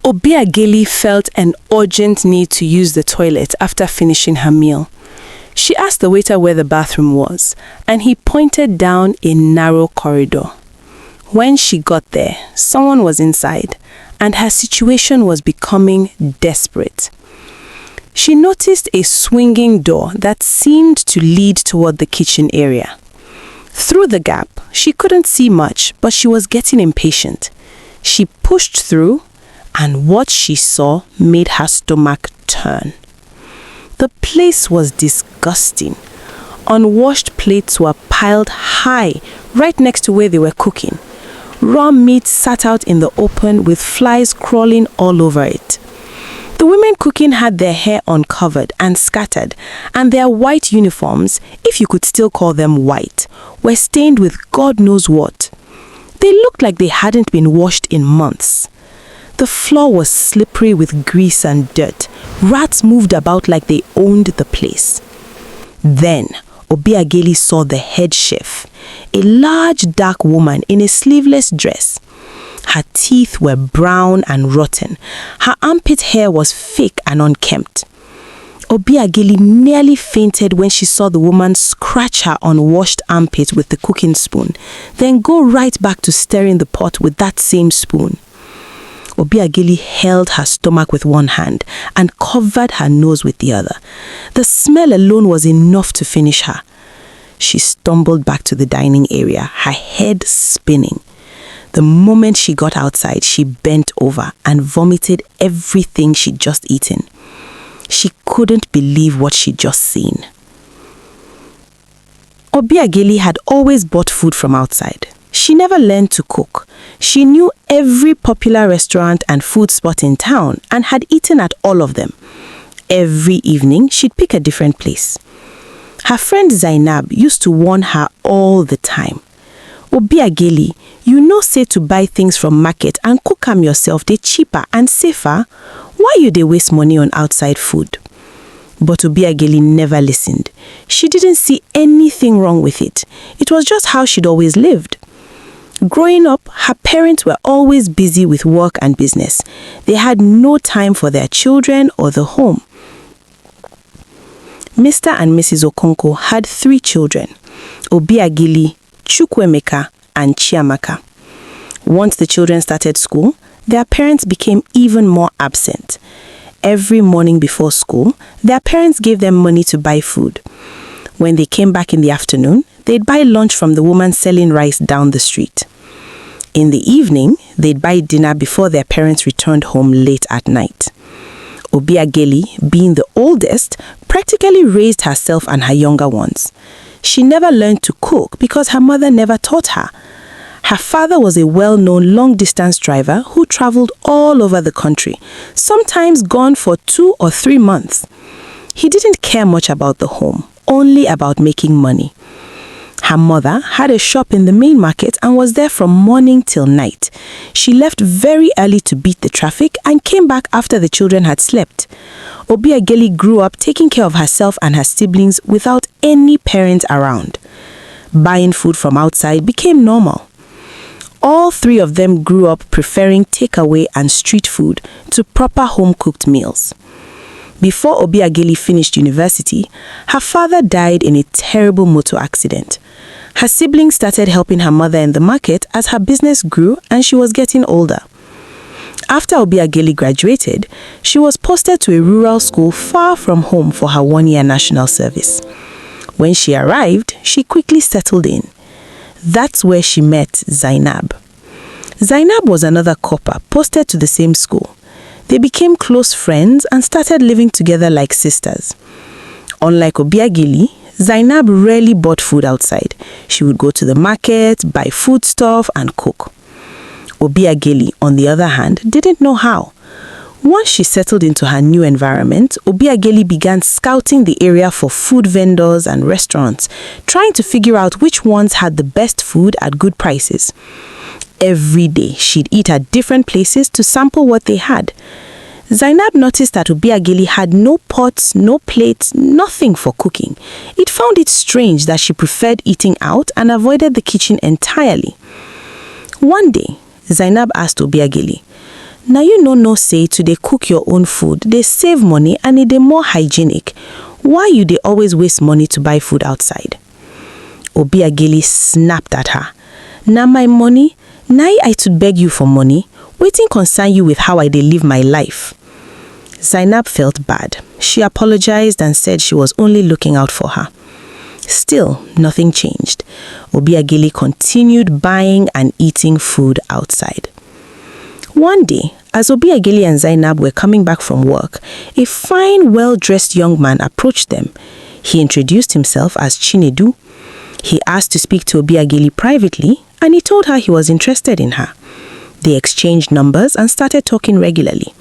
Obiageli felt an urgent need to use the toilet after finishing her meal. She asked the waiter where the bathroom was, and he pointed down a narrow corridor. When she got there, someone was inside, and her situation was becoming desperate. She noticed a swinging door that seemed to lead toward the kitchen area. Through the gap, she couldn't see much, but she was getting impatient. She pushed through, and what she saw made her stomach turn. The place was disgusting. Unwashed plates were piled high right next to where they were cooking. Raw meat sat out in the open with flies crawling all over it. The women cooking had their hair uncovered and scattered, and their white uniforms, if you could still call them white, were stained with God knows what. They looked like they hadn't been washed in months. The floor was slippery with grease and dirt. Rats moved about like they owned the place. Then, Obiageli saw the head chef, a large dark woman in a sleeveless dress. Her teeth were brown and rotten. Her armpit hair was fake and unkempt. Obiageli nearly fainted when she saw the woman scratch her unwashed armpit with the cooking spoon, then go right back to stirring the pot with that same spoon. Obiageli held her stomach with one hand and covered her nose with the other. The smell alone was enough to finish her. She stumbled back to the dining area, her head spinning. The moment she got outside, she bent over and vomited everything she'd just eaten. She couldn't believe what she'd just seen. Obiageli had always bought food from outside. She never learned to cook. She knew every popular restaurant and food spot in town and had eaten at all of them. Every evening, she'd pick a different place. Her friend Zainab used to warn her all the time. Obiageli, you know say to buy things from market and cook them yourself, they cheaper and safer. Why you they waste money on outside food? But Obiageli never listened. She didn't see anything wrong with it. It was just how she'd always lived. Growing up, her parents were always busy with work and business. They had no time for their children or the home. Mr. and Mrs. Okonko had 3 children, Obiageli, Chukwemeka, and Chiamaka. Once the children started school, their parents became even more absent. Every morning before school, their parents gave them money to buy food. When they came back in the afternoon, they'd buy lunch from the woman selling rice down the street. In the evening, they'd buy dinner before their parents returned home late at night. Obiageli, being the oldest, practically raised herself and her younger ones. She never learned to cook because her mother never taught her. Her father was a well-known long-distance driver who traveled all over the country, sometimes gone for 2 or 3 months. He didn't care much about the home, only about making money. Her mother had a shop in the main market and was there from morning till night. She left very early to beat the traffic and came back after the children had slept. Obiageli grew up taking care of herself and her siblings without any parent around. Buying food from outside became normal. All 3 of them grew up preferring takeaway and street food to proper home-cooked meals. Before Obiageli finished university, her father died in a terrible motor accident. Her siblings started helping her mother in the market as her business grew and she was getting older. After Obiageli graduated, she was posted to a rural school far from home for her 1-year national service. When she arrived, she quickly settled in. That's where she met Zainab. Zainab was another copper posted to the same school. They became close friends and started living together like sisters. Unlike Obiageli, Zainab rarely bought food outside. She would go to the market, buy foodstuff, and cook. Obiageli, on the other hand, didn't know how. Once she settled into her new environment, Obiageli began scouting the area for food vendors and restaurants, trying to figure out which ones had the best food at good prices. Every day, she'd eat at different places to sample what they had. Zainab noticed that Obiageli had no pots, no plates, nothing for cooking. It found it strange that she preferred eating out and avoided the kitchen entirely. One day, Zainab asked Obiageli, Now you no say to dey cook your own food, they save money and it dey more hygienic. Why you dey always waste money to buy food outside? Obiageli snapped at her. Na my money, na I to beg you for money. Wetin concern you with how I dey live my life? Zainab felt bad. She apologized and said she was only looking out for her. Still, nothing changed. Obiageli continued buying and eating food outside. One day, as Obiageli and Zainab were coming back from work, a fine, well-dressed young man approached them. He introduced himself as Chinedu. He asked to speak to Obiageli privately, and he told her he was interested in her. They exchanged numbers and started talking regularly.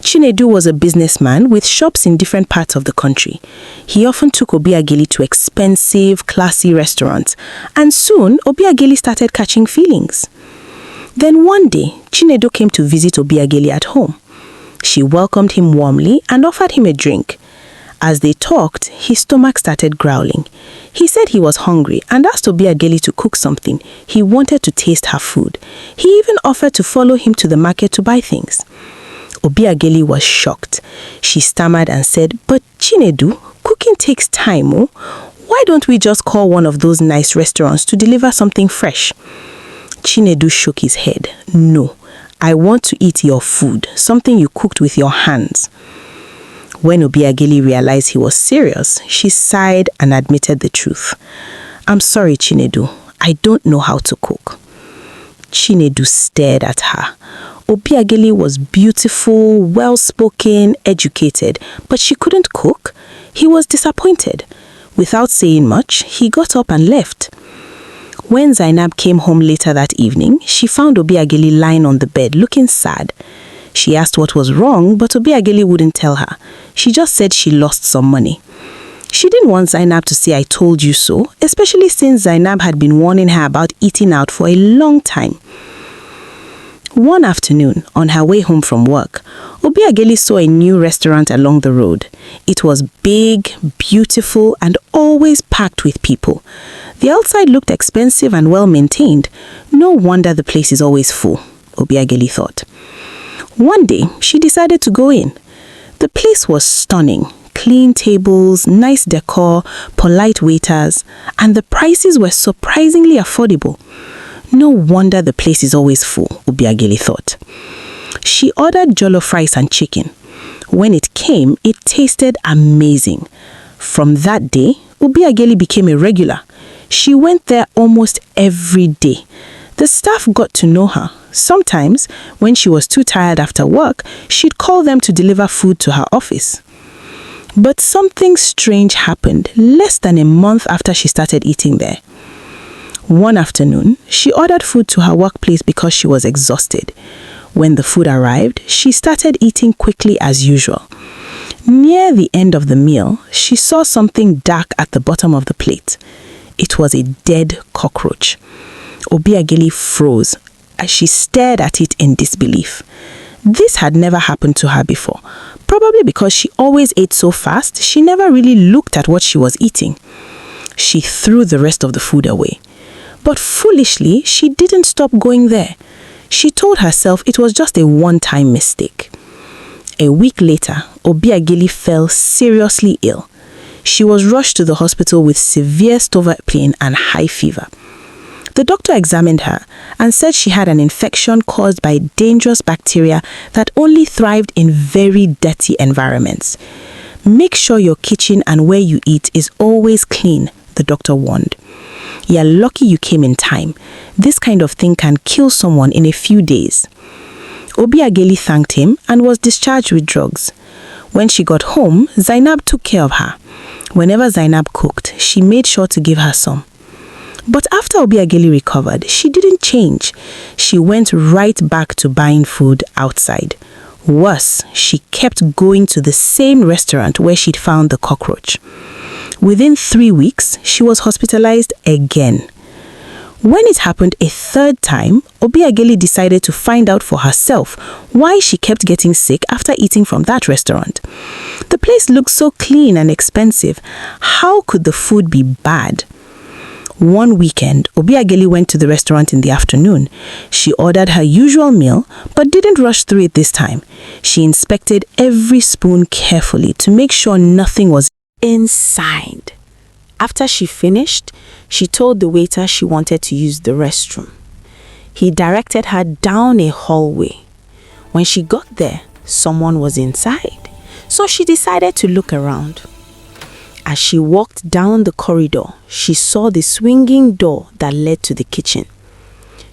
Chinedu was a businessman with shops in different parts of the country. He often took Obiageli to expensive, classy restaurants, and soon Obiageli started catching feelings. Then one day, Chinedu came to visit Obiageli at home. She welcomed him warmly and offered him a drink. As they talked, his stomach started growling. He said he was hungry and asked Obiageli to cook something. He wanted to taste her food. He even offered to follow him to the market to buy things. Obiageli was shocked. She stammered and said, "But Chinedu, cooking takes time, oh? Why don't we just call one of those nice restaurants to deliver something fresh?" Chinedu shook his head. "No, I want to eat your food, something you cooked with your hands." When Obiageli realized he was serious, she sighed and admitted the truth. "I'm sorry, Chinedu. I don't know how to cook." Chinedu stared at her. Obiageli was beautiful, well-spoken, educated, but she couldn't cook. He was disappointed. Without saying much, he got up and left. When Zainab came home later that evening, she found Obiageli lying on the bed, looking sad. She asked what was wrong, but Obiageli wouldn't tell her. She just said she lost some money. She didn't want Zainab to say "I told you so," especially since Zainab had been warning her about eating out for a long time. One afternoon, on her way home from work, Obiageli saw a new restaurant along the road. It was big, beautiful, and always packed with people. The outside looked expensive and well-maintained. No wonder the place is always full, Obiageli thought. One day, she decided to go in. The place was stunning. Clean tables, nice decor, polite waiters, and the prices were surprisingly affordable. No wonder the place is always full, Obiageli thought. She ordered jollof rice and chicken. When it came, it tasted amazing. From that day, Obiageli became a regular. She went there almost every day. The staff got to know her. Sometimes, when she was too tired after work, she'd call them to deliver food to her office. But something strange happened less than a month after she started eating there. One afternoon, she ordered food to her workplace because she was exhausted. When the food arrived, she started eating quickly as usual. Near the end of the meal, she saw something dark at the bottom of the plate. It was a dead cockroach. Obiageli froze as she stared at it in disbelief. This had never happened to her before. Probably because she always ate so fast, she never really looked at what she was eating. She threw the rest of the food away. But foolishly, she didn't stop going there. She told herself it was just a one-time mistake. A week later, Obiageli fell seriously ill. She was rushed to the hospital with severe stomach pain and high fever. The doctor examined her and said she had an infection caused by dangerous bacteria that only thrived in very dirty environments. Make sure your kitchen and where you eat is always clean, the doctor warned. You're lucky you came in time. This kind of thing can kill someone in a few days. Obiageli thanked him and was discharged with drugs. When she got home, Zainab took care of her. Whenever Zainab cooked, she made sure to give her some. But after Obiageli recovered, she didn't change. She went right back to buying food outside. Worse, she kept going to the same restaurant where she'd found the cockroach. Within 3 weeks, she was hospitalized again. When it happened a third time, Obiageli decided to find out for herself why she kept getting sick after eating from that restaurant. The place looked so clean and expensive. How could the food be bad? One weekend, Obiageli went to the restaurant in the afternoon. She ordered her usual meal, but didn't rush through it this time. She inspected every spoon carefully to make sure nothing was inside. After she finished, she told the waiter she wanted to use the restroom. He directed her down a hallway. When she got there, someone was inside, so she decided to look around. As she walked down the corridor, she saw the swinging door that led to the kitchen.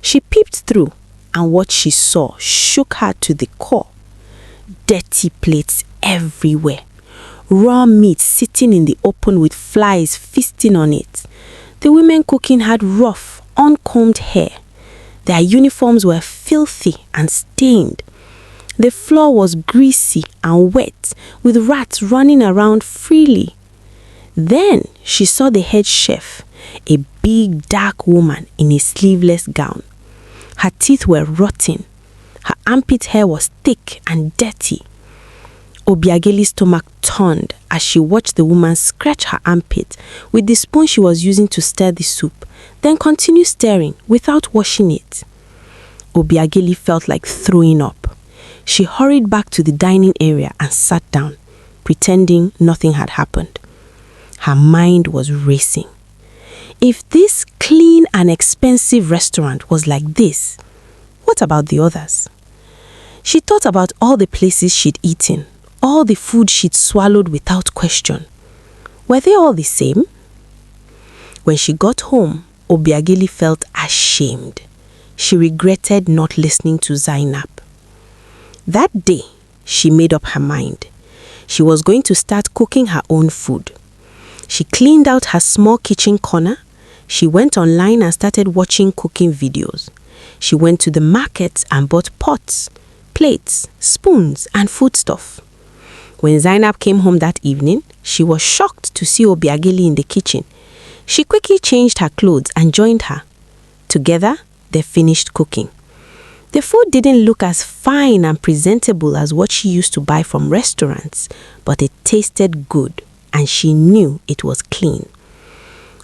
She peeped through, and what she saw shook her to the core. Dirty plates everywhere. Raw meat sitting in the open with flies feasting on it. The women cooking had rough, uncombed hair. Their uniforms were filthy and stained. The floor was greasy and wet, with rats running around freely. Then she saw the head chef, a big dark woman in a sleeveless gown. Her teeth were rotten. Her armpit hair was thick and dirty. Obiageli's stomach turned as she watched the woman scratch her armpit with the spoon she was using to stir the soup, then continue stirring without washing it. Obiageli felt like throwing up. She hurried back to the dining area and sat down, pretending nothing had happened. Her mind was racing. If this clean and expensive restaurant was like this, what about the others? She thought about all the places she'd eaten, all the food she'd swallowed without question. Were they all the same? When she got home, Obiageli felt ashamed. She regretted not listening to Zainab. That day, she made up her mind. She was going to start cooking her own food. She cleaned out her small kitchen corner. She went online and started watching cooking videos. She went to the market and bought pots, plates, spoons, and foodstuff. When Zainab came home that evening, she was shocked to see Obiageli in the kitchen. She quickly changed her clothes and joined her. Together, they finished cooking. The food didn't look as fine and presentable as what she used to buy from restaurants, but it tasted good, and she knew it was clean.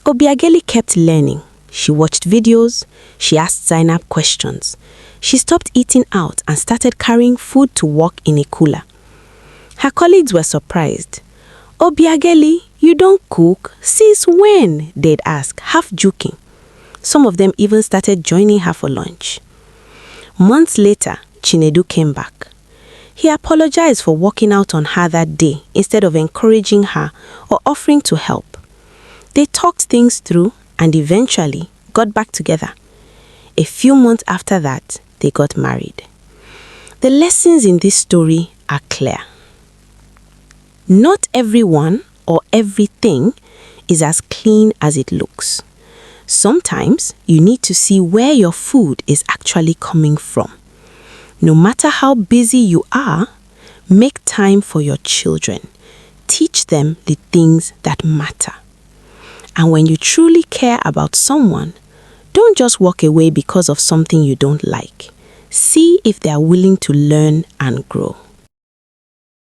Obiageli kept learning. She watched videos. She asked Zainab questions. She stopped eating out and started carrying food to work in a cooler. Her colleagues were surprised. "Obiageli, you don't cook? Since when?" they'd ask, half joking. Some of them even started joining her for lunch. Months later, Chinedu came back. He apologized for walking out on her that day instead of encouraging her or offering to help. They talked things through and eventually got back together. A few months after that, they got married. The lessons in this story are clear. Not everyone or everything is as clean as it looks. Sometimes you need to see where your food is actually coming from. No matter how busy you are, make time for your children. Teach them the things that matter. And when you truly care about someone, don't just walk away because of something you don't like. See if they are willing to learn and grow.